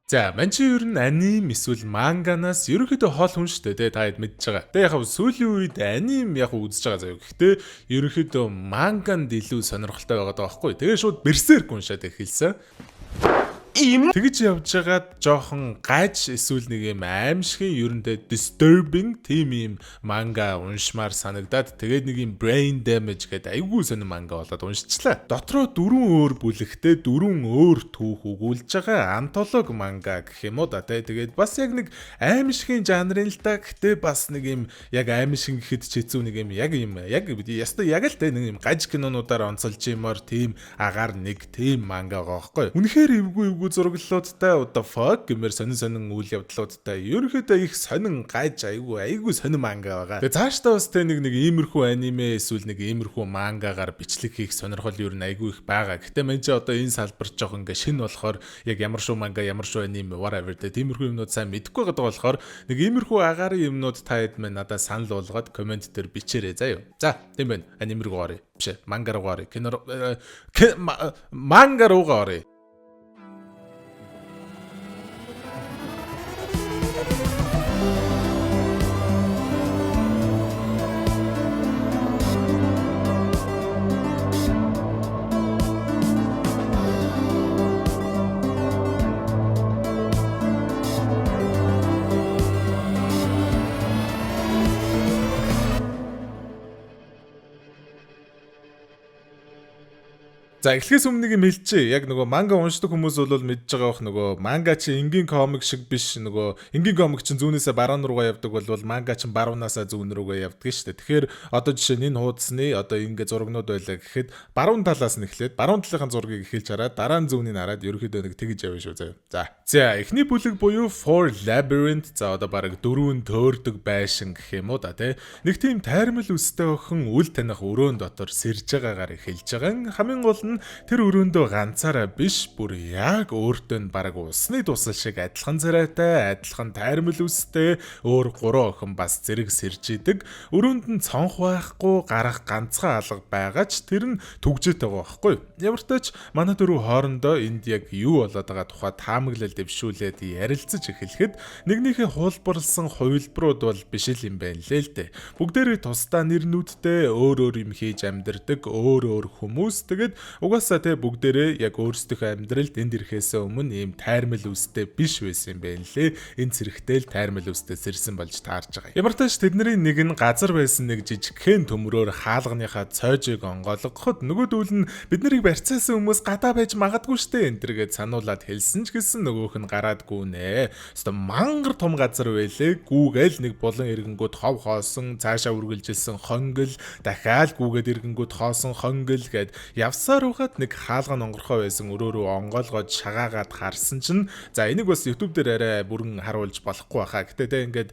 За, манчи ер нь аним эсвэл манганаас ерөнхийдөө хол хүн шүү дээ, та хэд мэдж байгаа. Тэгээ яг сүүлийн үед аним яг үзэж байгаа заяа. Гэхдээ ерөнхийдөө манганд илүү сонирхолтой байгаа даа байхгүй. Тэгээ шууд берсерк уншаад эхэлсэн. Тэгж явж байгаад жоохон гаж эсвэл нэг юм аимшигын ерөндөө disturbing тийм юм манга уншмаар санагдаад тэгээд нэг юм brain damage гэдэг айгүй сонир манга болоод уншчихлаа. Дотроо 4 өөр бүлэгтэй 4 өөр түүх өгүүлж байгаа антолог манга гэх юм уу да. Тэгээд бас яг нэг аимшигын жанрын л та. Гэхдээ бас нэг юм яг аимшиг гэхэд ч хэцүү нэг юм яг ястаа яг л тэ нэг юм гаж кинонуудаар онцолж юмар тийм агаар нэг тийм манга байгаа байхгүй. Үнэхээр эвгүй зураглалуудтай одоо fuck гэмээр сонин үйл явдлуудтай ерөнхийдөө их сонин гаж айгүй сонин манга байгаа. Тэгээ цаашдаа бас нэг иймэрхүү аниме эсвэл нэг иймэрхүү мангагаар бичлэг хийх сонирхол ер нь айгүй их байгаа. Гэтэ мэн чи одоо энэ салбар жоох ингээ шинэ болохоор яг ямар шүү манга ямар шүү аниме whatever тиймэрхүү юмнууд сайн мэдэхгүй байгаа болохоор нэг иймэрхүү агарын юмнууд та хэд мэн надад санал болгоод комент дээр бичээрэй заа юу. За тийм байна. Аниме руу оръё. Биш манга руу оръё. Манга руу оръё. За эхлэхээс өмнө нэг юм хэлчихье. Яг нөгөө манга уншдаг хүмүүс бол мэдж байгаа бох нөгөө манга чи энгийн комик шиг биш нөгөө энгийн комик чинь зүүнээсээ баруун руугаа явдаг бол манга чинь баруунаасаа зүүн рүүгээ явдаг шүү дээ. Тэгэхээр одоо жишээ нь энэ хуудасны одоо ингээ зурагнууд байлаа гэхэд баруун талаас нь эхлээд баруун талынхаа зургийг эхэлж хараад дараа нь зүүнийг хараад ерөөхдөө нэг тэгж явна шүү заяа. За эхний бүлэг буюу Four Labyrinth за одоо бараг 4 төөрдөг байшин гэх юм уу да тий. Нэг тийм тайрмал үстэй охин үл таних өрөөнд дотор сэрж байгаагаар эхэлж байгаа. Хамгийн гол нь тэр өрөөндөө ганцаараа биш бүр яг өөртөө нь бараг усны тусал шиг адилхан царайтай, адилхан тайрмал үстэй өөр 3 охин бас зэрэг сэрж идэг. Өрөөнд нь цонх байхгүй, гарах ганцхан алга байгаа ч тэр нь түгжээд байгаа байхгүй. Ямар ч тач манай дөрөв хоорондоо энд яг юу болоод байгаа тухай таамаглал дэвшүүлээд ярилцаж эхлэхэд нэгнийхээ хуулбарлсан хувилбарууд бол биш л юм байна лээ л дээ. Бүгдээрээ тусдаа нэрнүүдтэй өөр юм хийж амьдардаг, өөр хүмүүс. Тэгээд угаасаа те бүгдээрээ яг өөрсдийнхөө амьдралд энд ирэхээс өмнө ийм тайрмал үстэй биш байсан юм байна лээ. Энэ зэрэгтэй л тайрмал үстэй сэрсэн болж таарж байгаа. Ямар ч тач тэдний нэг нь газар байсан нэг жижигхэн төмрөөр хаалганыхаа цойжийг онгойлгоход нөгөөдүүл нь бид нарыг барьцаасан хүмүүс гадаа байж магадгүй штэ энэ төргээд сануулад хэлсэн ч гэсэн нөгөөх нь гараадгүй нэ. Өстө мангар том газар байлээ. Гүүгээл нэг булан иргэнгүүд хов хоосон цаашаа үргэлжилсэн хонгил дахиад гүүгээд иргэнгүүд хоосон хонгил гэд явсаар угаад нэг хаалга онгорхоо байсан өрөөрөө онгойлгоод шагаагаад харсан чинь за энийг бас YouTube дээр арай бүрэн харуулж болохгүй баха. Гэтэ тэ ингээд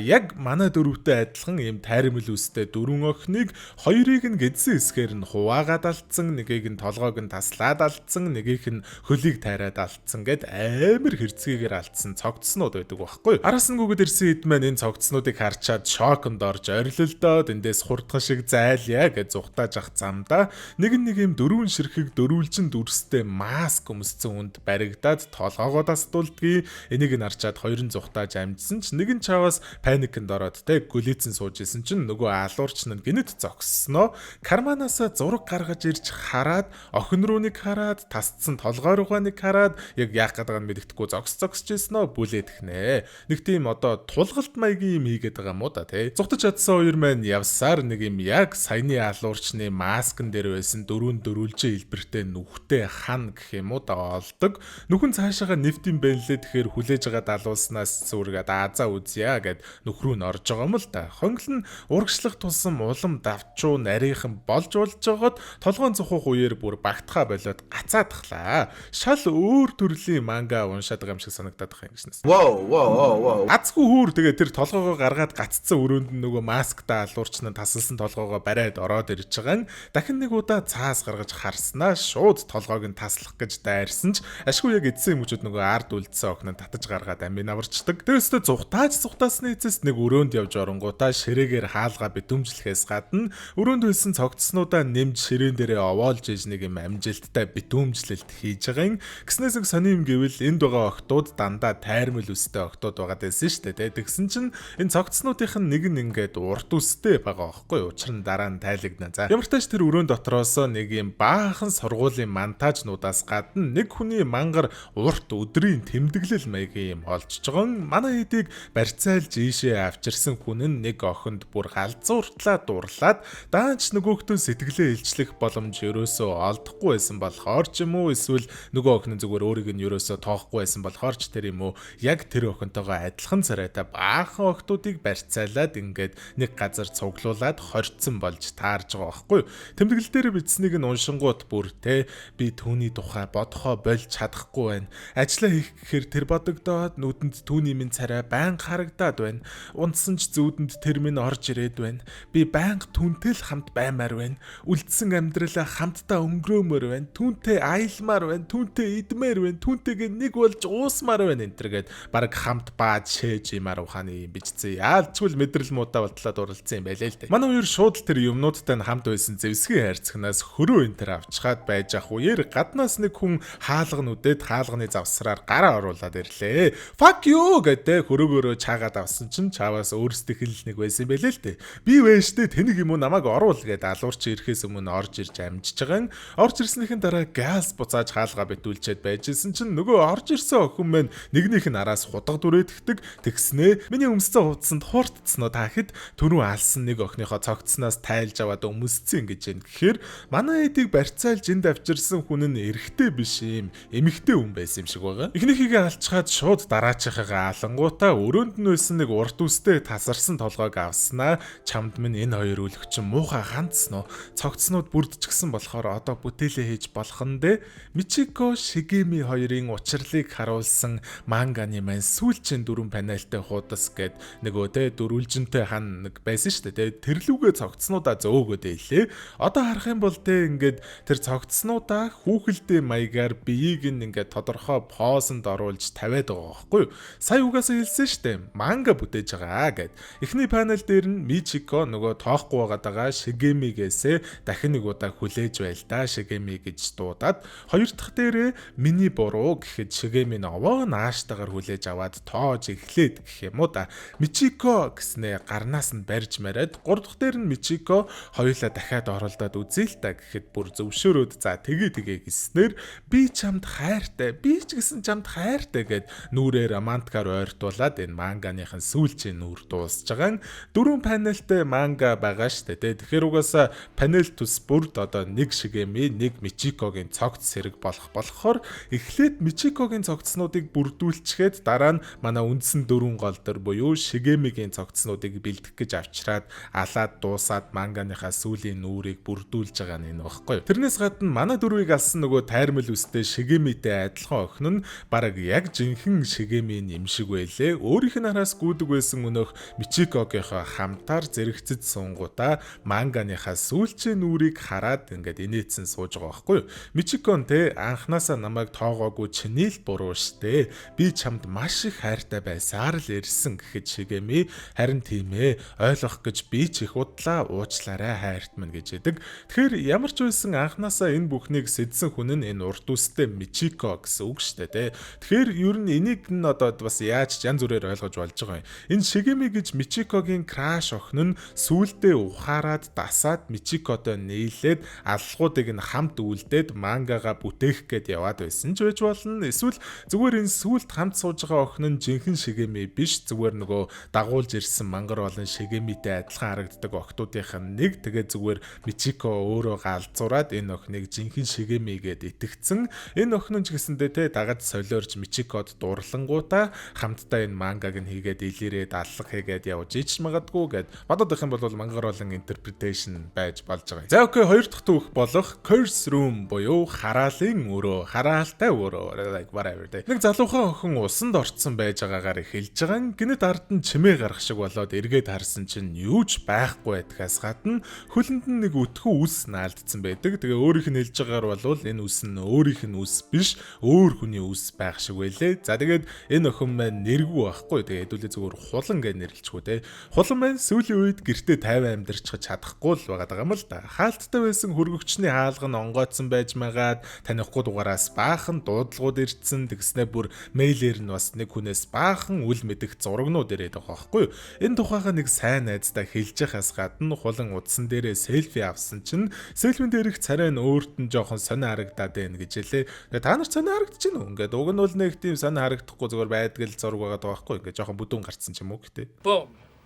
яг манай дөрөвтэй адилхан ийм тайрмал үстэй дөрвөн охиныг хоёрыг нь гэдсэн эсгээр нь хуваагаад алдсан, нэгийг нь толгойг нь таслаад алдсан, нэгийг нь хөлийг тайраад алдсан гэд амар хэрцгийгээр алдсан цогцснууд байдаг байхгүй. Араас нь гүгэд ирсэн хэд маань энэ цогцснуудыг харчаад шоконд орж орилолдоод эндээс хурдхан шиг зайлья гэж зүхтааж ах замдаа нэг юм дөрвөн ширхэг дөрвөлжин дүрстэй маск өмссөн хүнд баригдаад толгоогоо тасдуулдгийг энийг нь арчаад хоёрын зүхтааж амжсан ч нэг нь чаваас паникнд ороод тэ гүлээцэн сууж исэн чинь нөгөө алуурч нь гинэт зогссноо карманаасаа зураг гаргаж ирж хараад охин руу нэг хараад тасцсан толгой руугаа нэг хараад яг яах гэдэг нь мэддэхгүй зогсож ирснөө бүлээдэх нэ. Нэг тийм одоо тулгалт маягийн юм хийгээд байгаа юм уу да тэ. Зүхтаж чадсан хоёр маань явсаар нэг юм яг саяны алуурчны маскн дээр байсан дөрвөлжин хэлбэртэй нүхтэй хан гэх юм уу да олдог. Нүхэн цаашаага нэвт юм байна лээ тэгэхээр хүлээж байгаа далууснаас зүргээд аазаа үзье гэд нөхрөө нь орж байгаа юм л да. Хонгол нь урагшлах тусам улам давчуу нарийнхан болж жагаад толгоон цохох үеэр бүр багтахаа болоод гацаадахлаа. Шал өөр төрлийн манга уншаад байгаа юм шиг санагдаад байгаа юм гиснээс. Вау. Гацгүй хүүр тэгээ тэр толгоогоо гаргаад гаццсан өрөөнд нь нөгөө масктай алуурч нь тасалсан толгоогоо бариад ороод ирж байгаа. Дахин нэг удаа цаас гаргаж харснаа шууд толгойг нь таслах гэж дайрсан ч ашгүй яг эдсэн хүмүүжүүд нөгөө ард үлдсэн охин нь татаж гаргаад амийн аварчдаг. Тэрсээ зугтаасны эцэст нэг өрөөнд явж оронгуудаа ширээгээр хаалгаа битүүмжлэхээс гадна өрөөнд байсан цогцснуудаа нэмж ширээн дээрээ овоолж иж нэг юм амжилттай битүүмжлэлт хийж байгаа юм. Гиснээс нэг сони юм гэвэл энд байгаа охтууд дандаа тайрмал үстэй охтууд байгаа гэсэн шүү дээ. Тэгсэн чинь энэ цогцснуудынх нь нэг нь ингээд урт үстэй байгаа байхгүй юу? Учир нь дараа нь тайлэгдана. За ямар ч тач тэр өрөөнд дотроос нэг юм баахан сургуулийн монтажнуудаас гадна нэг хүний мангар урт өдрийн тэмдэглэл маягийн юм олжж байгаа. Манай хэдийг барьцаалж ийшээ авчирсан хүн нь нэг охинд бүр галзууртлаа дурлаад даанч нөгөөхтөө сэтгэлээ илчлэх боломж ерөөсөө олдохгүй байсан болохоор ч юм уу эсвэл нөгөө охин зүгээр өөрийг нь ерөөсөө тоохгүй байсан болохоор ч тэр юм уу яг тэр охинтойгоо адилхан царайтай баахан охтуудыг барьцаалаад ингээд нэг газар цуглуулад хорцсон болж таарж байгаа байхгүй юу. Тэмдэглэл дээр бичснийг нь уншингууд бүр те би түүний тухай бодохоо болж чадахгүй байна. Ажлаа хийх гэхээр тэр бодогдоод нүдэнд түүний минь царай байнга харагдаад байна. Унтсан ч зүүдэнд тэр минь орж ирээд байна. Би байнга түүнтэй л хамт баймаар байна. Үлдсэн амьдралаа хамтдаа өнгөрөөмөр байна. Түүнтэй аялмаар байна. Түүнтэй идмээр байна. Түүнтэйгээ нэг болж уусмаар байна энтергээд баг хамт баад шээж имаар ухааны юм бичсэн. Яалчгүй мэдрэл муудаа болтлоод уралцсан юм байлээ л дээ. Манай хоёр шууд тэр юмнуудтай хамт байсан зэвсгийн хайрцагнаас хөрөө энэ төр авчгаад байж ах үеэр гаднаас нэг хүн хаалга нүдэд хаалганы завсраар гараа оруулаад ирлээ. Fuck you гэдэг хөрөөгөөрөө чаагаад авсан чинь чааваас өөрсдийнх л нэг байсан байлээ л дээ. Би вэштэй тэнэг юм уу намайг оруул гэдэг алуурч ирэхээс өмнө орж ирж амжиж байгаа. Орж ирснийхэн дараа газ буцааж хаалга битүүлчихэд байжсэн чинь нөгөө орж ирсэн охин мэн нэгнийх нь араас хутга дүрээдгдэг тэгснээ миний өмсцэн хувцсанд хууртцсноо таахид түрүү алсан нэг охиныхоо цогцсноос тайлж аваад өмсцэн гэж юм. Тэгэхээр манай эдийг барьцаалж энд авчирсан хүн нь эрэгтэй биш юм эмэгтэй хүн байсан юм шиг байгаа. Эхнийхийг алчгаад шууд дараачихыгаа алангуудаа өрөөнд нь байсан нэг урт үстэй тасарсан толгойг авснаа чамд минь энэ хоёр үлгчин муухай ганцсан уу цогцснууд бүрдчихсэн болохоор одоо бүтээлээ хийж болох нь дээ. Мичико Шигеми хоёрын учрлыг харуулсан манганы маань сүүлчийн дөрвөн панелтай хуудас гэд нөгөө те дөрвөлжинтэй хан нэг байсан шүү дээ. Тэрлүүгээ цогцснуудаа зөөгөөд ийлээ. Одоо харах юм бол те ингээд тэр цогцснуудаа хүүхэлдээ маягаар биеийг ингээд тодорхой позонд оруулж тавиад байгаа байхгүй юу? Сая угаасаа хэлсэн шүү дээ. Манга бүтээж байгаа гэд. Эхний панел дээр нь Мичико нөгөө тоохгүй байгаа Шигемигээсээ дахин нэг удаа хүлээж байл да Шигеми гэж дуудаад хоёр дахь дээрээ миний буруу гэхэд Шигеми новоо нааштайгаар хүлээж аваад тоож эхлээд гэх юм уу да. Мичико гэснээ гарнаас нь барьж мараад гурав дахь дээр нь Мичико хоёулаа дахиад оролдоод үзээ л та гэхэд бүр зөвшөөрөөд за тэгээ гэснээр би чамд хайртай би ч гэсэн чамд хайртай гэд нүрээр романтикаар ойртуулад энэ манганыхын сүүлчийн нүр дуусж байгаа. Дөрвөн панелтэй манга байгаа штэ тэ. Тэгэхээр угаасаа панел төс бүрд одоо нэг Шигеми нэг Мичикогийн цогц сэрэг болохоор эхлээд Мичикогийн цогцснуудыг бүрдүүлчихэд дараа нь манай үндсэн дөрвөн гол дор буюу Шигемигийн цогцснуудыг бэлдэх гэж авчираад алаад дуусаад манганыхаа сүүлийн нүрийг бүрдүүлж байгаа нь энэ багхгүй. Тэрнээс гадна манай дөрвийг алсан нөгөө тайрмал үстэй Шигемитэй адилхан охин нь бараг яг жинхэнэ Шигемийн юм шиг байлээ. Өөрийнх нь араас гүйдэг байсан өнөөх Мичикогийнхоо хамтаар зэрэгцэж сунгуудаа манганыхаа сүүлчийн нүрийг хараад ингээд инээдсэн сууж байгаа байхгүй юу. Мичикон те анханасаа намайг тоогоогүй чиний л буруу штэ. Би чамд маш их хайртай байсаар л ирсэн гэхэд Шигеми харин тийм ээ ойлгох гэж би ч их удлаа уучлаарай хайрт минь гэж хэдэг. Тэгэхээр ямар ч байсан анханасаа энэ бүхнийг сэдсэн хүн нь энэ урд үстэй Мичико гэсэн үг штэ те. Тэгэхээр ер нь энийг нь одоо бас яаж янз бүрээр ойлгож болж байгаа юм. Энэ Шигеми гэж Мичикогийн краш охин нь сүулдэ ухаарад дасаад Мичикотой нийлээд аллагуудыг нь хамт үлдээд мангагаа бүтээх гээд яваад байсан ч байж болно. Эсвэл зүгээр энэ сүулт хамт сууж байгаа охин нь жинхэнэ Шигеми биш зүгээр нөгөө дагуулж ирсэн мангар болон Шигемитэй адилхан харагддаг охтуудынх нь нэг тэгээ зүгээр Мичико өөрөө галзуураад энэ охиныг жинхэнэ Шигеми гээд итгэцэн энэ охин ч гэсэндээ те дагаж солиорж Мичикод дурлангуудаа хамтдаа энэ мангаг нь хийгээд илэрээд аллах хийгээд явж ич магадгүй гэд бодоод их юм бол мангар болон интерпретейшн байж болж байгаа. За окей, хоёр дахь түүх болох Curse Room буюу хараалын өрөө, хараалтай өрөө like whatever. Нэг залуухан охин усанд орцсон байж байгаагаар эхэлж байгаа. Гинэт ард нь чимээ гарах шиг болоод эргээд харсан чинь юу ч байхгүй байдгаас гадна хөлөнд нь нэг өтгөө үс наалдсан байдаг. Тэгээ өөрийнх нь хэлж байгаагаар бол энэ үс нь өөрийнх нь үс биш, өөр хүний үс байх шиг байлээ. За тэгээд энэ охин маань нэргүй байхгүй. Тэгээ хэдүүлээ зүгээр хулан гэж нэрлэлчихгүй те. Хулан маань сүүлийн үед гэртээ 50 амьдарч чадахгүй л байгаа юм л да. Хаалттай байсан хөргөгчний хаалга нь онгоцсон байж магаад танихгүй дугаараас баахан дуудлагууд ирсэн. Тэгснэ бүр мэйлэр нь бас нэг хүнээс баахан үл мэдэх зурагнууд ирээд байгаа байхгүй. Энэ тухайга нэг сайн найздаа хэлж яхаас гадна хулан удсан дээрээ селфи авсан чинь селфин дээрх царай нь өөрт нь жоохон сонио харагдаад байна гэж хэлээ. Тэгээ та нар сонио харагдаж байна уу? Ингээд уг нь бол нэг тийм сонио харагдахгүй зүгээр байдаг л зураг байгаа байхгүй. Ингээд жоохон бүдүүн гарцсан ч юм уу гэдэг.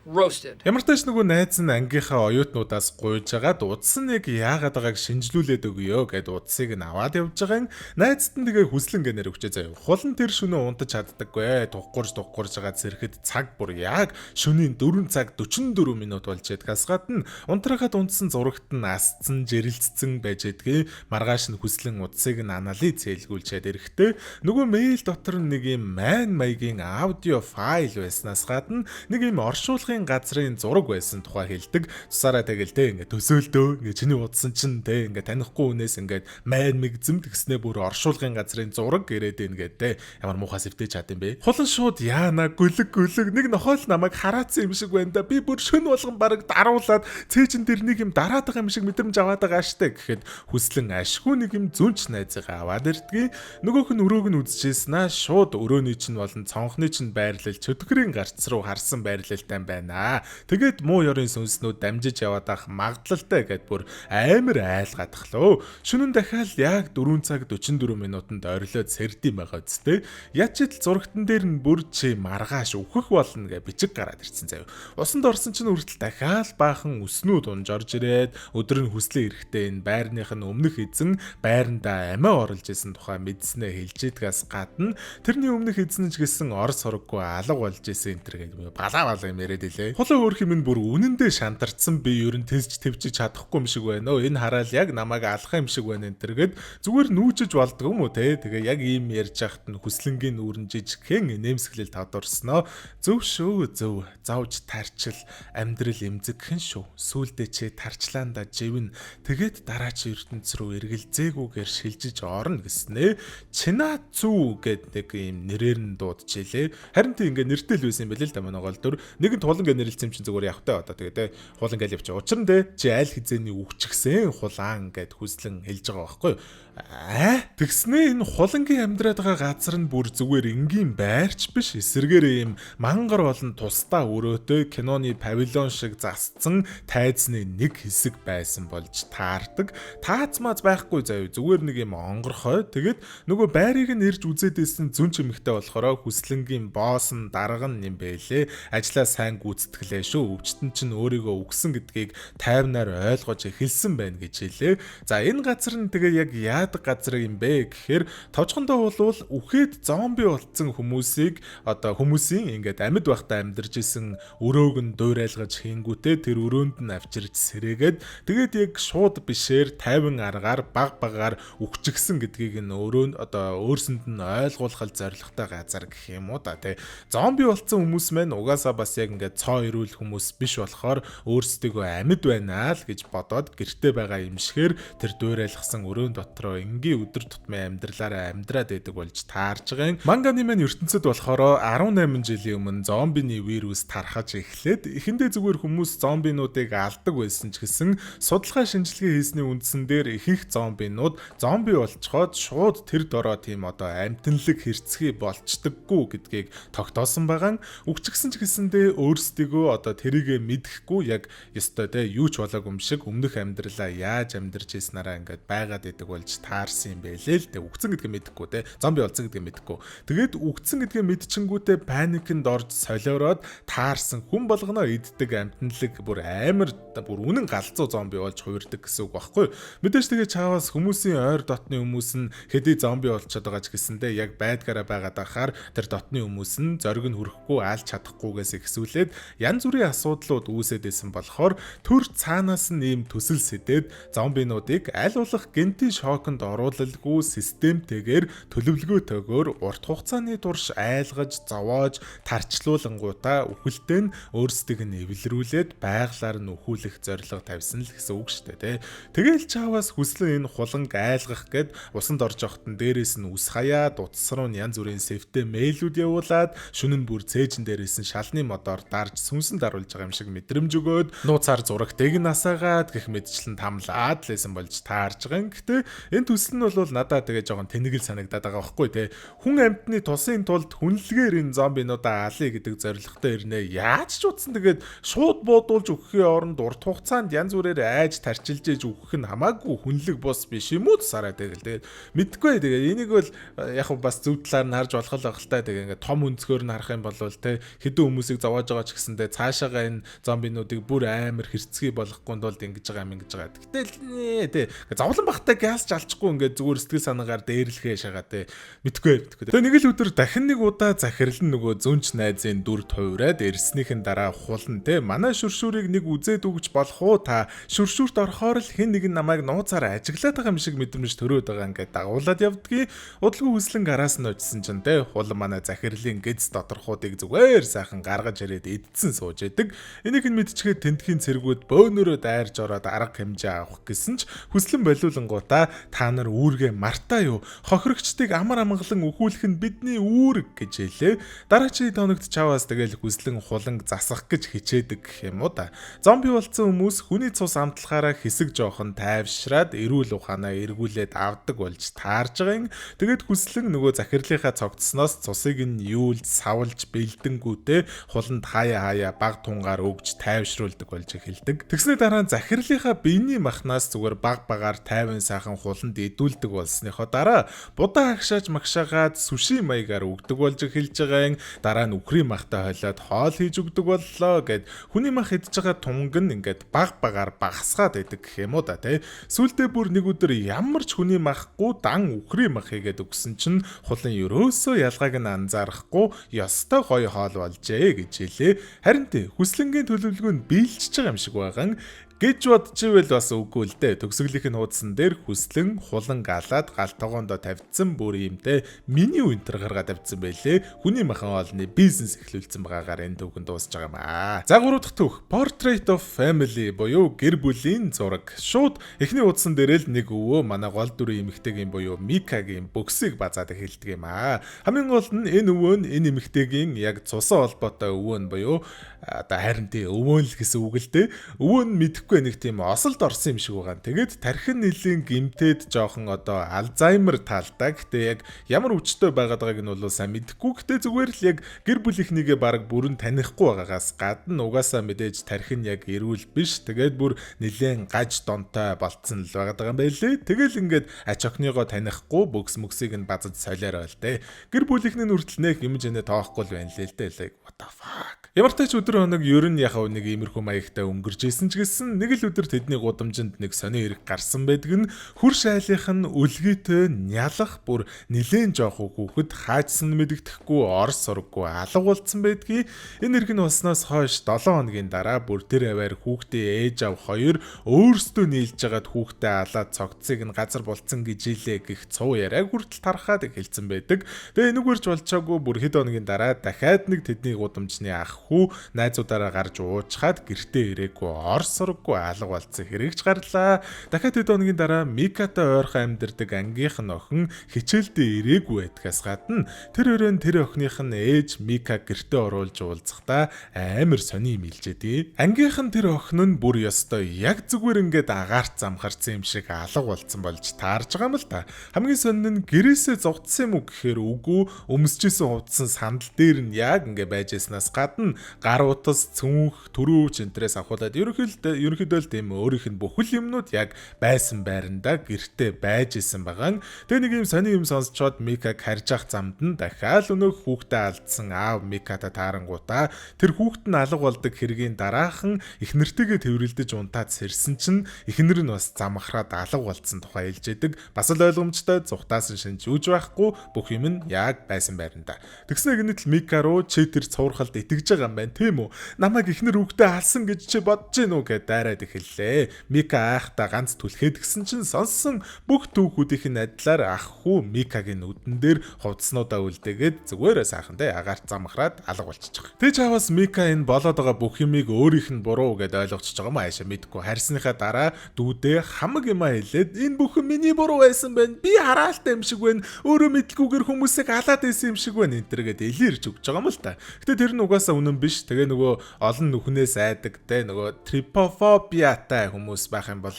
Roasted. Ямар ч тач нөгөө найз нь ангийнхаа оюутнуудаас гуйж агаад удсан яг яагаад байгааг шинжлүүлээд өгөө гэд удсыг нь аваад явж байгаа. Найзд нь тэгээ хүслэн гэнээр өгчээ заяа. Хулан тэр шөнө унтаж чаддаггүй. Туггурж агаад зэрхэд цаг бүр яг шөнийн 4 цаг 44 минут болж ядгаас гадна унтрахад унтсан зурагт нь асцсан, жирэлцсэн байж ядгийг. Маргааш нь хүслэн удсыг нь анализ хийлгүүлчихэд эрэхтэй. Нөгөө мэйл дотор нэг юм майн маягийн аудио файл байснаас гадна нэг юм оршуулгын газрын зураг байсан тухай хэлдэг. Тусаараа тэгэл те ингээ төсөөлдөө ингээ чиний удсан чинь те ингээ танихгүй хүнээс ингээ майн мэгзэм тэгснэ бүр оршуулгын газрын зураг ирээд ингээ те ямар муухай сэвтэж чад юм бэ. Хулан шууд яана гүлэг нэг нохоол намайг хараацсан юм шиг байна да. Би бүр шөн болгон бараг даруулаад цээжин дээр нэг юм дараад байгаа юм шиг мэдрэмж аваад байгаа штэ гэхэд хүслэн ашгүй нэг юм зүнч найзгаа аваад ирдгийг. Нөгөөх нь өрөөг нь үзчихсэн аа шууд өрөөний чинь болон цонхны чинь байрлал чөтгөрийн гарц руу харсан байрлалтай байна. Тэгээд муу ёрын сүнснүүд дамжиж яваад ах магадлалтай гэд бүр амар айлгаадахлоо. Шөнөн дахиад яг 4 цаг 44 минутанд орилоод сэрдэм байгаа үстэй. Яч ил зурагтан дээр нь бүр чи маргааш өөхөх болно гэж бичиг гараад ирсэн заяа. Усанд орсон чинь хүртэл дахиад баахан өснүүд унжорж ирээд өдөр нь хүслээ эрэхтэй энэ байрных нь өмнөх эзэн байрандаа амиа оруулж исэн тухай мэдснээ хэлж идгээс гадна тэрний өмнөх эзэн ч гэсэн орс хороггүй алга болж исэн энэ төр гэдэг балаа юм яриад хулан өөр хэмээн бүр үнэндээ шантарцсан би ер нь тэсч твчиж чадахгүй юм шиг байна. Энэ хараал яг намайг алах юм шиг байна энэ төргээд зүгээр нүүжиж болдгоо юм уу те. Тэгээ яг ийм ярьж яхад нь хүслэнгийн нүүрэн жижигхэн нэмсгэлэл тодорсноо. Зөв шүү зөв. Завж тарчил амьдрал эмзэгхэн шүү. Сүүлдээ чи тарчлаанда живэн тэгээд дараа чи ертөнц рүү эргэлзээгүйгээр шилжиж орно гэснэ. Чинаа зүү гэд нэг ийм нэрээр нь дуудчихлээ. Харин тийм ингээ нэртэл байсан юм байл л да манай гол дөр. Нэгэн хулан гэж нэрлэлсэн юм чинь зүгээр явахтай одоо тэгээ те хулан гэж явчих. Учир нь те чи аль хизээний үгчгсэн хулаан гэд хүслэн хэлж байгаа байхгүй юу? Тэгснэ энэ хулангийн амьдраад байгаа газар нь бүр зүгээр энгийн байрч биш эсэргээр ийм мангар болон тусдаа өрөөтэй киноны павильон шиг засцсан тайзны нэг хэсэг байсан болж таардаг. Таацмаац байхгүй заяа зүгээр нэг юм онгорхой. Тэгээд нөгөө байрыг нь ирж үзээд исэн зүн чимэгтэй болохоор хүслэнгийн босс нь дарга нь юм бэлээ. Ажлаа сайн гүйцэтгэлээ шүү. Өвчтөн чинь өөрийгөө үгсэн гэдгийг тайвнаар ойлгож эхэлсэн байна гэж хэлээ. За энэ газар нь тэгээ яг газар юм бэ гэхээр товчхондоо бол үхээд зомби болцсон хүмүүсийг одоо хүмүүсийн ингээд амьд байхдаа амьдарч исэн өрөөг нь дуурайлгаж хийнгүүтээ тэр өрөөнд нь авчирч сэрээгээд тэгээд яг шууд бишээр 50 аргаар баг багаар үхчихсэн гэдгийг нь өрөөнд одоо өөрсөнд нь ойлгуулах зорилготой газар гэх юм уу да тий. Зомби болцсон хүмүүс маань угаасаа бас яг ингээд цоо ирүүл хүмүүс биш болохоор өөрсдөө амьд байна л гэж бодоод гэртээ байгаа юм шигээр тэр дуурайлгсан өрөөнд дотроо энгийн өдөр тутмын амьдралаараа амьдраад байдаг болж таарж байгаа. Манганы маань ертөнцид болохоор 18 жилийн өмнө зомбины вирус тархаж эхлээд эхэндээ зүгээр хүмүүс зомбинуудыг алдаг байсан ч гэсэн судалгаа шинжилгээ хийсний үндсэн дээр ихэнх зомбинууд зомби болцоход шууд тэр дороо тийм одоо амьтанлаг хэрцгий болцдоггүй гэдгийг тогтоосон байгаа. Үгчгсэн ч гэсэндээ өөрсдийгөө одоо тэрийгэ мэдэхгүй яг ёстой те юу ч болоогүй юм шиг өмнөх амьдралаа яаж амьдарч ийснараа ингээд байгаад идэг болж таарсан юм байлээ л дээ. Үгцэн гэдгээ мэдэхгүй те зомби болцсон гэдгээ мэдэхгүй. Тэгээд үгцэн гэдгээ мэдчихэнгүүтээ паникнд орж солиороод таарсан хүн болгоно иддэг амьтанлаг бүр амар бүр үнэн галзуу зомби болж хувирдаг гэсэн үг байхгүй. Мэдээж тэгээ чааваас хүмүүсийн ойр дотны хүмүүс нь хэдий зомби болчиход байгаа ч гэсэндээ яг байдгаараа байгаад ахаар тэр дотны хүмүүс нь зориг нь хүрэхгүй алж чадахгүйгээс ихсүүлээд янз бүрийн асуудлууд үүсээд исэн болохоор төр цаанаас нь ийм төсөл сэдээд зомбинуудыг аль болох генетийн шокнд дотронд оруулалгүй системтэйгээр төлөвлөгөөтэйгээр урт хугацааны турш айлгаж, зовоож, тарчлуулангуудаа үхэлтэй нь өөрсдийг нь эвлэрүүлээд байгалаар нь өхүүлэх зорилго тавьсан л гэсэн үг шүү дээ. Тэгээл чааваас хүслэн энэ хуланг айлгах гэд усанд орж явахтан дээрээс нь ус хаяад утас руу янз бүрийн сэвтэй мэйлүүд явуулаад шөнө нь бүр цээжин дээрээс нь шалны модоор дарж сүнсэн даруулж байгаа юм шиг мэдрэмж өгөөд нууцаар зурагтыг нь асаагаад гэх мэтчлэн тамлаад лээсэн болж таарж байгаа юм. Гэтэ энэ төсөл нь бол надад тэгээ жоохон тэнэгэл санагдаад байгаа байхгүй те. Хүн амьтны тусын тулд хүнлэгээр энэ зомбинуудаа алъя гэдэг зорилготой ирнэ. Яаж ч утсан тэгээд шууд буудуулж өгөхийн оронд урт хугацаанд янз бүрээр айж тарчилж ээж өгөх нь хамаагүй хүнлэг бос биш юм уу сараа тэгэл. Тэгээд мэдгүй тэгээд энийг бол яг бас зөв талаар нь харж болох л байх л та. Тэгээд ингээд том өнцгөр нь харах юм бол те хэдэн хүмүүсийг зовоож байгаа ч гэсэндээ цаашаага энэ зомбинуудыг бүр амар хэрцгий болохгүй тулд ингэж байгаа юм ингэж байгаа. Гэтэл те зовлон бахтай газ жалчихгүй ингээд зүгээр сэтгэл санаагаар дээрлэхээ шагаа те мэдгүй. Тэгээд нэг л өдөр дахин нэг удаа захирлан нөгөө зөнч найзын дүр тойроод ирснийхэн дараа хулна те манай шүршүүрийг нэг үзээд өгч болох уу та шүршүүрт орохоор л хэн нэг намайг нууцаар ажиглаад байгаа юм шиг мэдрэмж төрөөд байгаа ингээд дагуулад явдгийг удалгүй хүслэн гараас нь очсон чинь те хулан манай захирлын гэз доторхуудыг зүгээр сайхан гаргаж ирээд идсэн сууж яадаг. Энийг нь мэдчихээд тентхийн цэргүүд бөөнөрөө дайрж ороод арга хэмжээ авах гэсэн ч хүслэн болиулангуудаа та нар үүргээ мартаа юу хохирогчдыг амар амгалан өхүүлэх нь бидний үүрэг гэж хэлээ. Дараачийн тоногт чаваас тэгэл хүслэн хуланг засах гэж хичээдэг гэх юм уу да. Зомби болсон хүмүүс хүний цус амтлахаараа хэсэг жоохон тайвшраад эрүүл ухаанаа эргүүлээд авдаг болж таарж байгаа юм. Тэгээд хүслэн нөгөө захирлынхаа цогцсноос цусыг нь юулж савлж бэлдэнгүүтээ хуланд хаяа баг тунгаар өгж тайвшруулдаг болж эхэлдэг. Тэгснэ дараа захирлынхаа биений махнаас зүгээр баг багаар тайван сайхан хуланд идүүлдэг болсныхоо дараа будаа агшааж магшаагаад сүши маягаар өгдөг болж эхэлж байгаа юм. Дараа нь үхрийн махтай хойлоод хоол хийж өгдөг боллоо гэд хүний мах идж байгаа тунг нь ингээд баг багаар багасгаад байдаг гэх юм уу да тий. Сүүлдээ бүр нэг өдөр ямар ч хүний махгүй дан үхрийн мах хийгээд өгсөн чинь хулан ерөөсөө ялгааг нь анзаарахгүй ёстой гоё хоол болжээ гэж хэлээ. Харин тий хүслэнгийн төлөвлөгөө нь биелж байгаа юм шиг байгаа. Гэж бодчихвэл бас үгүй л дээ. Төгсгөлийн хуудсан дээр хүслэн хулан галаад гал тогоондоо тавьдсан бүр юмтэй миний үнтер гаргаад тавьдсан байлээ. Хүний махан олны бизнес эхлүүлсэн байгаагаар энэ төвхөн дуусж байгаа юм аа. За 3 дахь төвх Portrait of Family буюу гэр бүлийн зураг. Шууд эхний хуудсан дээр л нэг өвөө манай гол дүрийн эмэгтэйгийн буюу Микагийн бөксийг базаад эхэлдэг юм аа. Хамгийн гол нь энэ өвөө нь энэ эмэгтэйгийн яг цусан холбоотой өвөө нь буюу харин тий өвөө л гэсэн үг л дээ. Өвөө нь мэдхгүй нэг тийм осолд орсон юм шиг байгаа. Тэгээд тархин нэлийн гимтээд жоохон одоо Альцгеймер талдаа. Гэтэ яг ямар өвчтөй байгаад байгааг нь бол сайн мэдэхгүй. Гэтэ зүгээр л яг гэр бүл ихнийгээ баг бүрэн танихгүй байгаагаас гадна угаасаа мэдээж тархин яг эрүүл биш. Тэгээд бүр нэлээд гаж донтой болцсон л байгаад байгаа юм байлээ. Тэгэл ингээд ач охиныгоо танихгүй бөкс мөксийг нь базад солиорой л дээ. Гэр бүл ихний нүртэл нэг юм жинэ тоохгүй л байна лээ л дээ. What the fuck. Ямар ч өдөр хоног ер нь яхав нэг иймэрхүү маягтай өнгөрч ийсэн ч гэсэн нэг л өдөр тэдний гудамжинд нэг сони хэрэг гарсан байдаг нь хурш айлынх нь үлгийтэй нялах бүр нилээн жоох хүүхэд хаажсан мэдэгдэхгүй орс сурггүй алга болцсон байдгийг. Энэ хэрэг нь болсноос хойш 7 хоногийн дараа бүр тэр аваар хүүхдээ ээж ав хоёр өөрсдөө нийлж агаад хүүхдээ алаад цогцыг нь газар болцсон гэж хэлээ гэх цов яриаг хүртэл тархаад эхэлсэн байдаг. Тэгээ энэгээрч болчоогүй бүр хэд хоногийн дараа дахиад нэг тэдний гудамжны ах хүү найзуудаараа гарч уучхаад гэртээ ирээгүй орс сурггүй алга болцсон хэрэгч гарлаа. Дахиад хэд хоногийн дараа Микатай ойрхон амьдардаг ангийнх нь охин хичээлдээ ирээгүй байдгаас гадна тэр өрөөнд тэр охиных нь ээж Мика гэртээ оруулж уулзахдаа амар сони юм илжээдээ. Ангийнх нь тэр охин нь бүр ёстой яг зүгээр ингээд агаарт замхарсан юм шиг алга болцсон болж таарж байгаа юм л та. Хамгийн сонин нь гэрээсээ зовдсон юм уу гэхээр үгүй өмсчээсэн хувцсан сандал дээр нь яг ингээд байжсанаас гадна гар утас цүнх төрөөч энтрээс авахулаад ерөнхийдөө л тийм өөрийнх нь бүхэл юмнууд яг байсан байранда гэртээ байж исэн байгаа. Тэгээ нэг юм сони юм сонсчоод Микаг харж ах замд нь дахиад өнөөх хүүхдээ алдсан аав Миката таарангуудаа тэр хүүхэд нь алга болдог хэргийн дараахан их нэртэйгээ тэрвэрлдэж унтаад сэрсэн чинь эхнэр нь бас замхраад алга болцсон тухай хэлжээдэг. Бас л ойлгомжтой зүхтаас нь шинж юуж байхгүй бүх юм нь яг байсан байранда. Тэгснэ гэнэт Мика руу чи тэр цуврахалд итгэж байгаа байгаа юм байна тийм үү? Намайг ихнэр үгтэй алсан гэж чи бодож гин үү гэд дайраад эхэллээ. Мика айхтаа ганц түлхээд гисэн чинь сонссон бүх түүхүүдийн адилаар ах хүү Микагийн нүдэн дээр хувцснуудаа үлдээгээд зүгээр сайхандаа агаар замхраад алга болчихж байгаа. Тэг чаваас Мика энэ болоод байгаа бүх юмыг өөрийнх нь буруу гэд ойлгочихж байгаа юм аашаа мэдгүй. Харсныхаа дараа дүүдээ хамаг юм хэлээд энэ бүхэн миний буруу байсан байна. Би хараалтай юм шиг байна. Өөрөө мэдлгүйгээр хүмүүсийг алаад байсан юм шиг байна. Энтергээд илэрж өгч байгаа юм л та. Гэтэ тэр нь угаасаа үнэн биш. Тэгээ нөгөө олон нүхнээс айдаг те нөгөө трипофобиатай хүмүүс байх юм бол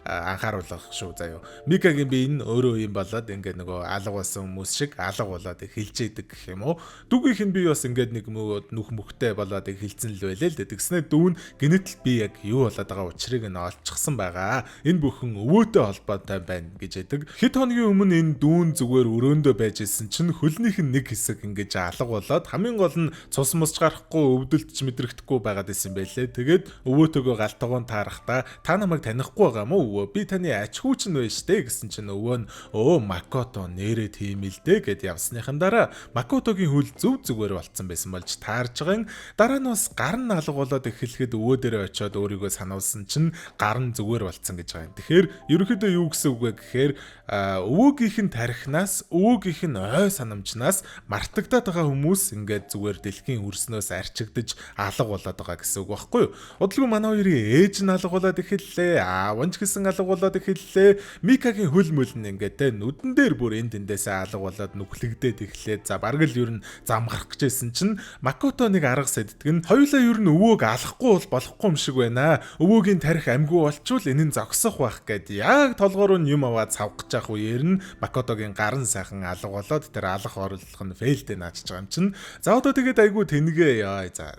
анхааруулах шүү заяа. Микагийн би энэ өөрөө юм болоод ингээ нөгөө алга болсон хүмүүс шиг алга болоод эхэлж идэг гэх юм уу. Дүгийнх нь би бас ингээд нэг нүх мөхтэй болоод эхэлсэн л байлээ л дээ. Тэгснээр дүүн генетл би яг юу болоод байгаа учрыг нь олчихсан байгаа. Энэ бүхэн өвөөтэй холбоотой байна гэж яддаг. Хэд хоногийн өмнө энэ дүүн зүгээр өрөөндөө байж исэн чинь хөлнийх нь нэг хэсэг ингэж алга болоод хамгийн гол нь цус мусч гарахгүй өвдөлтч мэдрэхдэггүй байгаад исэн байлээ. Тэгээд өвөөтөөгөө галтгоон таарахтаа та намайг танихгүй байгаа мó өвөө би таны ач хүүчин байна штэ гэсэн чинь өвөө нь Макото нэрээ тийм л дээ гэд явсныхан дараа Макотогийн хөл зөв зүгээр болцсон байсан болж таарж байгаа. Дараа нь бас гар нь алга болоод эхлэхэд өвөө дээрээ очиод өөрийгөө сануулсан чинь гар нь зүгээр болцсон гэж байгаа юм. Тэгэхээр ерөнхийдөө юу гэсэн үг вэ гэхээр өвөөгийнх нь тархинаас өвөөгийнх нь ой санамжнаас мартагдаад байгаа хүмүүс ингээд зүгээр дэлхийн өрснөөс арчигдж алга болоод байгаа гэсэн үг байхгүй юу? Удалгүй манай хоёрын ээж нь алга болоод эхэллээ. Аав нь ч гэсэн алга болоод эхэллээ. Микагийн хөл мөл нь ингээд те нүдэн дээр бүр энд эндээсээ алга болоод нүхлэгдээд эхлээд за бараг л ер нь зам гарах гэжсэн чинь Макото нэг арга сэддэг нь хоёулаа ер нь өвөөг алахгүй бол болохгүй юм шиг байна. Өвөөгийн тарих амьгүй болчвол энэ нь зогсох байх гэд яг толгоор нь юм аваад савгах гэж явах үеэр нь Макотогийн гарын сайхан алга болоод тэр алах орлох нь фейлдэ наачж байгаа юм чинь. За одоо тэгээд айгүй тэнгээ яа за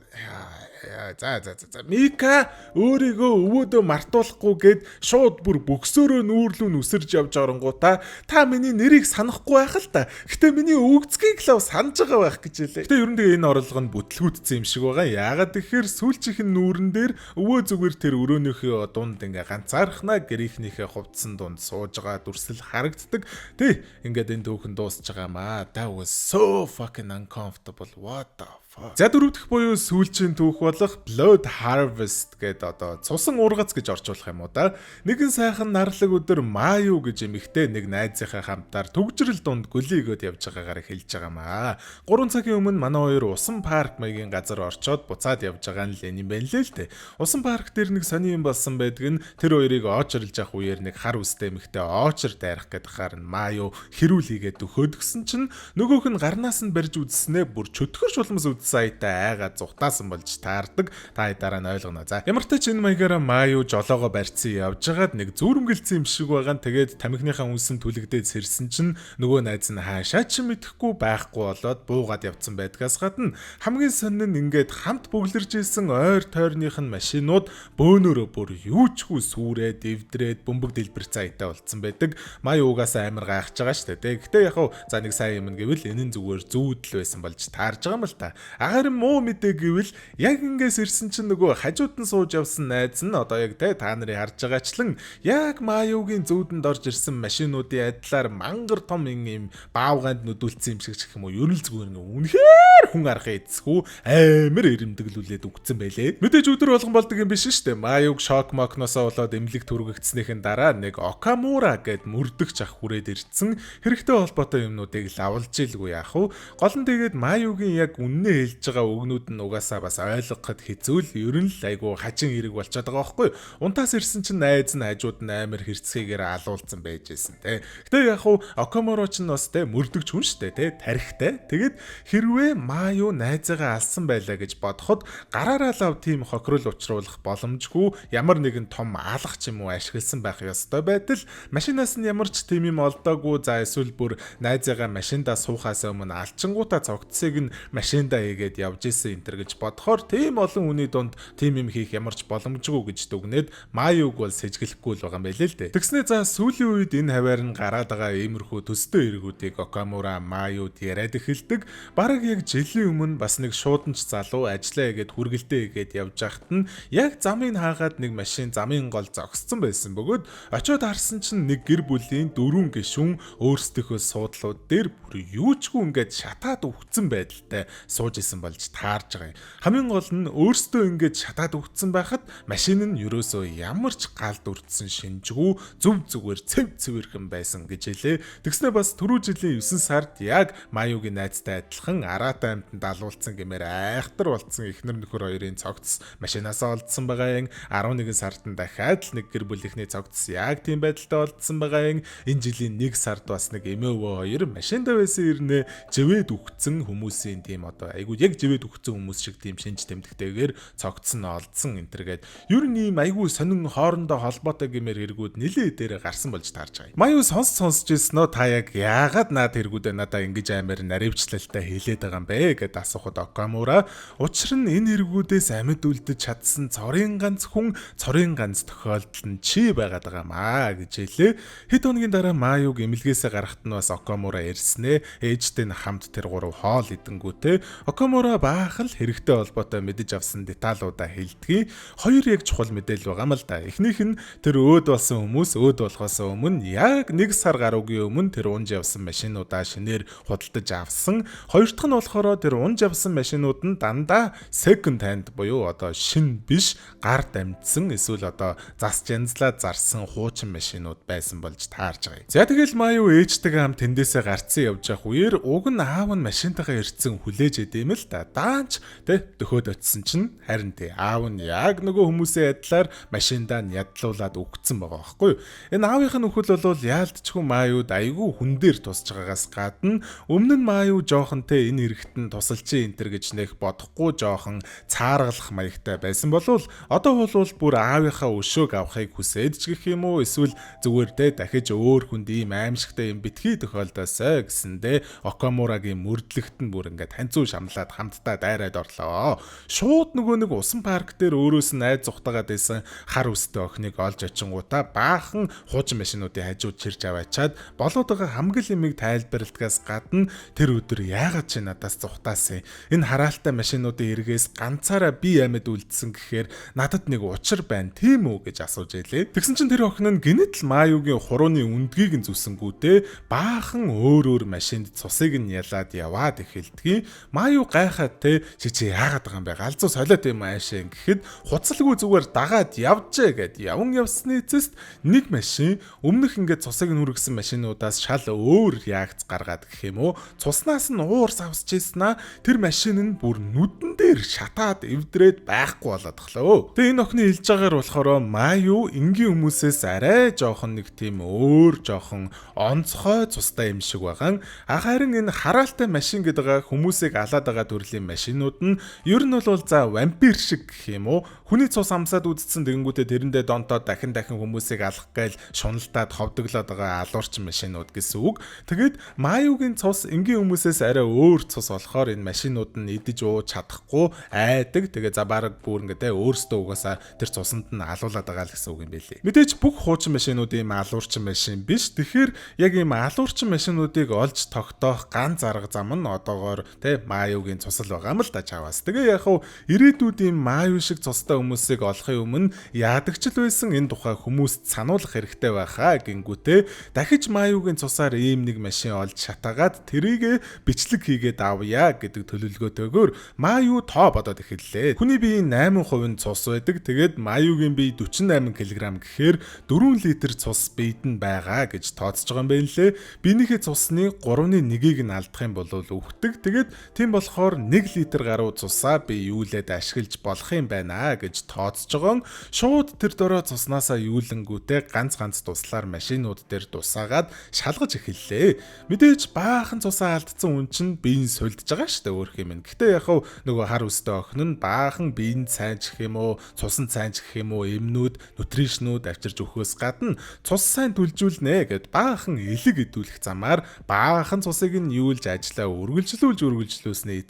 Мика өөрийгөө өвөөдөө мартуулахгүй гээд шууд бүр бөксөөрөө нүүрлүү нүсэрж явж оронгуудаа та миний нэрийг санахгүй байх л та. Гэтэ миний өгцгийг л санаж байгаа байх гэж хэлээ. Гэтэ ерөн тэгээ энэ орлого нь бүтлгүүдсэн юм шиг байгаа. Яагаад тэгэхээр сүүлчийнх нь нүүрэн дээр өвөө зүгээр тэр өрөөнийхөө дунд ингээ ганцаархнаа гэрийнхнийхээ хувцсан дунд сууж байгаа дүрсэл харагддаг. Тэ ингээд энэ түүхэн дуусж байгаа маа. That was so fucking uncomfortable. What the За дөрөвдөх буюу сүүлчийн түүх болох Blood Harvest гэдэг одоо цусан ургац гэж орчуулах юм уу да. Нэгэн сайхан нарлаг өдөр Маю гэж эмэгтэй нэг найзынхаа хамтаар төгжрөл дунд гөлийгөөд явж байгаагаар хэлж байгаамаа. 3 цагийн өмнө манай хоёр усан парк маягийн газар орчоод буцаад явж байгаа нь юм байна лээ л дээ. Усан парк дээр нэг сони юм болсон байдаг нь тэр хоёрыг оочрлж явах үеэр нэг хар үстэй эмэгтэй оочр дайрах гэдэг хаар нь Маю хэрүүл хийгээд өгөхөд гсэн чинь нөгөөх нь гарнаас нь барьж үзснээ бүр чөтгөр шулмас саятай айгаад зүхтаасан болж таардаг. Та дараа нь ойлгоно. За ямар ч ч энэ маягаараа Маю жолоогоо барьцсан явж байгаад нэг зүрмгэлцсэн юм шиг байгаа нь тэгээд тамхиныхаа үнсэн түлэгдээд сэрсэн чинь нөгөө найз нь хаашаа ч мэдэхгүй байхгүй болоод буугаад явцсан байдгаас гадна хамгийн сонин нь ингээд хамт бүглэрж исэн ойр тойрных нь машинууд бөөнөрөө бүр юучгүй сүрээд эвдрээд бөмбөг дэлбэр цаятай болцсон байдаг. Маю угаасаа амар гайхаж байгаа шүү дээ. Гэтэ яг за нэг сайн юм гэвэл энэ нь зүгээр зүүдл байсан болж таарж байгаа юм л та. Агаар муу мэдээ гэвэл яг ингээс ирсэн чинь нөгөө хажууд нь сууж явсан найз нь одоо яг та нарын харж байгаачлан яг Маюгийн зүүдэнд орж ирсэн машинуудын адилаар мангар том юм баавганд нүдүүлсэн юм шиг ч юм уу ерөн л зүгээр нэг үнэхээр хүн арга эцэхүү амар ирэмдэглүүлээд үгцэн байлээ. Мэдээж өдөр болгон болдог юм биш шүү дээ. Маюг шок мокносоо болоод эмнэлэг түргэгдснийхэн дараа нэг Окамура гэд мөрдөгч ах хүрээд ирсэн хэрэгтэй холбоотой юмнуудыг лавлж ийлгүй яах вэ? Гол нь тэгээд Маюгийн яг үннээ хэлж байгаа өгнүүд нь угаасаа бас ойлгоход хэцүү л ерөн л айгу хажин хэрэг болчиход байгаа байхгүй. Унтаас ирсэн чинь найз нь хажууд нь амар хэрцгийгээр алуулсан байжсэн те. Гэтэ яг хуу Окамура ч бас те мөрдөгч хүн штэ те тарихтай. Тэгээд хэрвээ Маю найзаагаа алсан байлаа гэж бодоход гараараа лав тийм хохирол учруулах боломжгүй ямар нэгэн том алах ч юм уу ашигласан байх ёстой байтал машинаас нь ямар ч тийм юм олдоогүй за эсвэл бүр найзаагаа машиндаа суухаас өмнө алчингуудаа цогцсыг нь машиндаа хийгээд явж исэн энэ төр гэж бодохоор тийм олон хүний дунд тийм юм хийх ямар ч боломжгүй гэж дүгнээд Маюг бол сэжиглэхгүй л байгаа юм байлээ л дээ. Тэгснээ за сүүлийн үед энэ хаваар нь гараад байгаа иймэрхүү төстэй эргүүдийг Окамура Маюд яриад эхэлдэг. Бараг яг жилийн өмнө бас нэг шууданч залуу ажиллаа гэгээд хүргэлтээ хийгээд явж байхад нь яг замыг хаагаад нэг машин замын гол зогссон байсан бөгөөд очиод харсан чинь нэг гэр бүлийн 4 гишүүн өөрсдийнхөө суудлууд дээр бүр юучгүй ингээд шатаад өвгцэн байдалтай сууж исэн болж таарж байгаа юм. Хамгийн гол нь өөрсдөө ингэж шатаад өгцсөн байхад машин нь ерөөсөө ямар ч галд үрдсэн шинжгүй зөв зүгээр цэвэрхэн байсан гэж хэлээ. Тэгснэ бас түрүү жилийн 9 сард яг Маюгийн найзтай адилхан Араатай амтанд алуулсан гэмээр айхтар болцсон эхнэр нөхөр хоёрын цогц машинаасаа олдсон байгаа юм. 11 сард нь дахиад нэг гэр бүлийнхний цогц яг тийм байдалтай олдсон байгаа юм. Энэ жилийн 1 сард бас нэг эмэөвөө хоёр машиндаа байсан ирнэ живэд үхсэн хүмүүсийн тийм одоо айгуу яг живэд үхсэн хүмүүс шиг тийм шинж тэмдэгтэйгээр цогцсон олдсон энтергээд ер нь ийм айгуу сонин хоорондоо холбоотой гэмээр хэрэгүүд нэлээд дээр гарсан болж таарч байгаа юм. Маю сонсож ирсэн нөө та яг яагаад наад хэрэгүүдээ надаа ингэж амар наривчлалтай хэлээд байгаа юм бэ гэд асуухад Окамура учир нь энэ хэрэгүүдээс амьд үлдэж чадсан цорын ганц хүн цорын ганц тохиолдол нь чи байгаад байгаа маа гэж хэлээ. Хэд хоногийн дараа Маюг эмнэлгээсээ гарахт нь бас Окамура ирснэ. Ээжтэй нь хамт тэр гурав хоол идэнгүүтээ Окамура баахал хэрэгтэй холбоотой мэдэж авсан деталуудаа хэлдэг. Хоёр яг чухал мэдээлэл байгаа юм л да. Эхнийх нь тэр өөд болсон хүмүүс өөд болохоос өмнө яг 1 сар гаруйгийн өмнө тэр унж явсан машинуудаа шинээр худалдаж авсан. Хоёр дахь нь болохоор тэр унж явсан машинууд нь дандаа second hand буюу одоо шин биш гар дамжсан эсвэл одоо засч янзлаад зарсан хуучин машинууд байсан болж таарж байгаа юм. За тэгэл Маю ээжтэйгээ хамт тэндээсээ гарцсан явж явах үеэр уг нь аав нь машинтайгаа ирсэн хүлээж идэм л да. Даанч төхөөд очисон чинь харин аав нь яг нөгөө хүмүүсийн адилаар машиндаа нь ядлуулаад өгцөн байгаа байхгүй юу. Энэ аавынх нь өхөл бол яалтчгүй Маюд айгүй хүн дээр тусч байгаагаас гадна өмнө нь Маю жоохон энэ хэрэгт нь тусалчин энтер гэж нэх бодохгүй жоохон цааргалах маягтай байсан болвол одоо бол бүр аавынхаа өшөөг авахыг хүсээд ч гэх юм уу эсвэл зүгээр дахиж өөр хүнд ийм аимшигтай юм битгий тохиолдосоо гэсэндээ Окамурагийн мөрдлөгт нь бүр ингээд танцуу шамлаад хамтдаа дайраад орлоо. Шууд нөгөө нэг усан парк дээр өөрөөс нь айд зүхтагаад байсан хар үстэй охиныг олж очингуудаа баахан хуучин машинуудын хажууд чирж аваачаад болоод байгаа хамгийн имийг тайлбарладгаас гадна тэр өдөр яагаад чи надаас зүхтаасан энэ хараалтай машинуудын эргээс ганцаараа би амьд үлдсэн гэхээр надад нэг учир байна тийм үү гэж асууж илээ. Тэгсэн чинь тэр охин нь гинэт л Маюгийн хурууны үндгийг нь зүсэнгүүтээ баахан өөр машинд цусыг нь ялаад яваад эхэлдэг. Маю гайхаад чи яагаад байгаа юм бэ? Галзуу солиот юм аашаа гэхэд хуцалгүй зүгээр дагаад явжээ гэд явсны эцэст нэг машин өмнөх ингээд цусыг нь хүргэсэн машинуудаас шал өөр яагц гаргаад гэх юм уу цуснаас нь уурс авсч ийснаа тэр машин нь бүр нүдэн дээр шатаад эвдрээд байхгүй болоод тахлаа. Тэгээ энэ охины хэлж байгаагаар болохоор Маю энгийн хүмүүсээс арай жоохон нэг тийм өөр жоохон онцгой цустай юм шиг байгаа. Харин энэ хараалтай машин гэдэг хүмүүсийг алаад байгаа төрлийн машинууд нь ер нь бол за вампир шиг гэх юм уу хүний цус амсаад үдцсэн тэгэнгүүтээ тэрэндээ донтоод дахин хүмүүсийг алах гээл шуналтаад ховдоглоод байгаа алуурчин машинууд гэсэн үг. Тэгээд Маюгийн цус энгийн хүмүүсээс арай өөр цус болохоор энэ машинууд нь идэж ууж чадахгүй айдаг. Тэгээ за баг бүр ингээд өөрсдөө угаасаа тэр цусанд нь алуулаад байгаа л гэсэн үг юм байлээ. Мэдээж бүх хуучин машинууд ийм алуурчин машин биш. Тэгэхээр яг ийм алуурчин машинуудыг олж тогтоох ганц арга зам нь одоогоор Маюгийн цусал байгаа юм л да чаваас. Тэгээ яг хав ирээдүйд ийм Маю шиг цустай хүмүүсийг олохын өмнө яадагчл байсан энэ тухай хүмүүст сануулах хэрэгтэй байхаа гингүүтээ дахиж Маюгийн цусаар ийм нэг машин олж шатаагаад тэрийг бичлэг хийгээд авъя гэдэг төлөвлөгөөтэйгээр Маю тоо бодоод эхэллээ. Хүний биеийн 8% цус байдаг. Тэгээд Маюгийн бие 48 кг гэхээр 4 литр цус биед нь байгаа гэж тооцож байгаа юм байна лээ. Биенийхээ цусны 3/1-ийг нь алдах юм бол өвхдөг. Тэгээд тийм болохоор 1 литр гаруй цусаа би юулээд ашиглаж болох юм байна гэж тооцож байгаа. Шууд тэр дорой цуснаасаа юулэнгүүтээ ганц туслаар машинууд дээр тусаагаад шалгаж эхэллээ. Мэдээж баахан цусаа алдсан хүн чинь биеийн сольдж байгаа шүү дээ өөрх юм. Гэхдээ яг нөгөө хар үстэй охин нь баахан биеийн сайн ч гэх юм уу, цусан сайн ч гэх юм уу, эмнүүд, нутришнүүд авчирч өгөхөөс гадна цус сайн түлжүүлнэ гэд баахан элэг идүүлэх замаар баахан цусыг нь юулж ажиллаа үргэлжлүүлснээ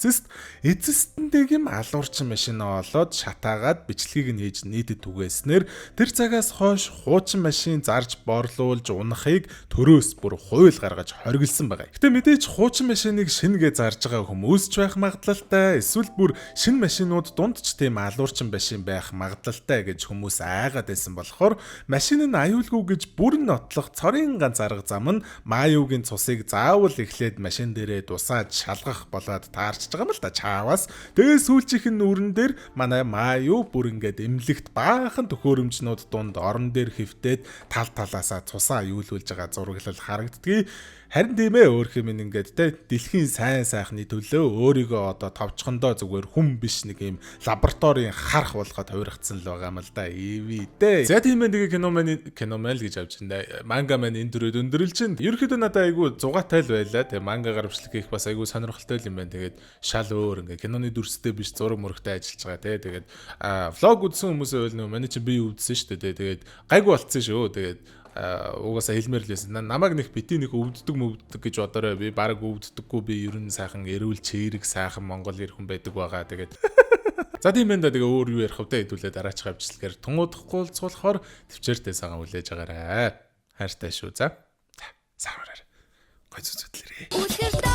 эцэстэнтэйг юм алуурчин машинаа олоод шатаагаад бичлэгийг нь хийж нийтэд түгээснээр тэр цагаас хойш хуучин машин зарж борлуулж унахыг төрөөс бүр хууль гаргаж хоригдсан байгаа. Гэтэ мэдээж хуучин машиныг шингээ зарж байгаа хүмүүс ч байх магадлалтай, эсвэл бүр шинэ машинууд дунд ч тийм алуурчин машин байх магадлалтай гэж хүмүүс айгаад байсан болохоор машин нь аюулгүй гэж бүр нотлох цорын ганц арга зам нь Маюгийн цусыг заавал эхлээд машин дээрээ дусаад шалгах болоод таарч гарчиж байгаа юм л да чааваас. Тэгээ сүүлчийнх нь үрэн дээр манай Мааю бүр ингээд эмнэлэгт баахан төхөөрөмжнүүд дунд орон дээр хөвтөөд тал талаасаа цусаа аюулуулж байгаа зураглал харагддгийг. Харин тийм ээ өөр хэм ингээд те дэлхийн сайн сайхны төлөө өөрийгөө одоо товчхондоо зүгээр хүм биш нэг юм лабораторийн харах болгоод хувиргацсан л байгаа юм л да. Ивэ. За тийм ээ тэгээ кино мэн гэж авч байна. Манга мэн энэ дөрөв өндөрлж чинь. Ерөнхийдөө надад айгүй зугаатай л байла. Тэгээ мангагаар бичлэг хийх бас айгүй сонирхолтой юм байна. Тэгээд шал өөр ингээ киноны дүрстэй биш зураг мөрөгтэй ажиллаж байгаа те. Тэгээд влог үзсэн хүмүүсээ бол нөө манай чинь би үзсэн шүү дээ. Тэгээд гайгүй болцсон шүү. Тэгээд угаасаа хэлмээр л байсан. Намайг нэг бити нэг өвддөг гэж бодорой. Би баг өвддөггүй. Би ер нь сайхан эрүүл чирэг сайхан Монгол ир хүн байдаг байгаа. Тэгээд за тийм энэ тэгээ өөр юу ярих вэ хэдүүлээ дараачих авчлалгаар тунгуудахгүй уулзуулахаар төвчээртэй сагаан хүлээж агаарай. Хайртай шүү. За. Саараарай. Гой зүзэдлэрээ.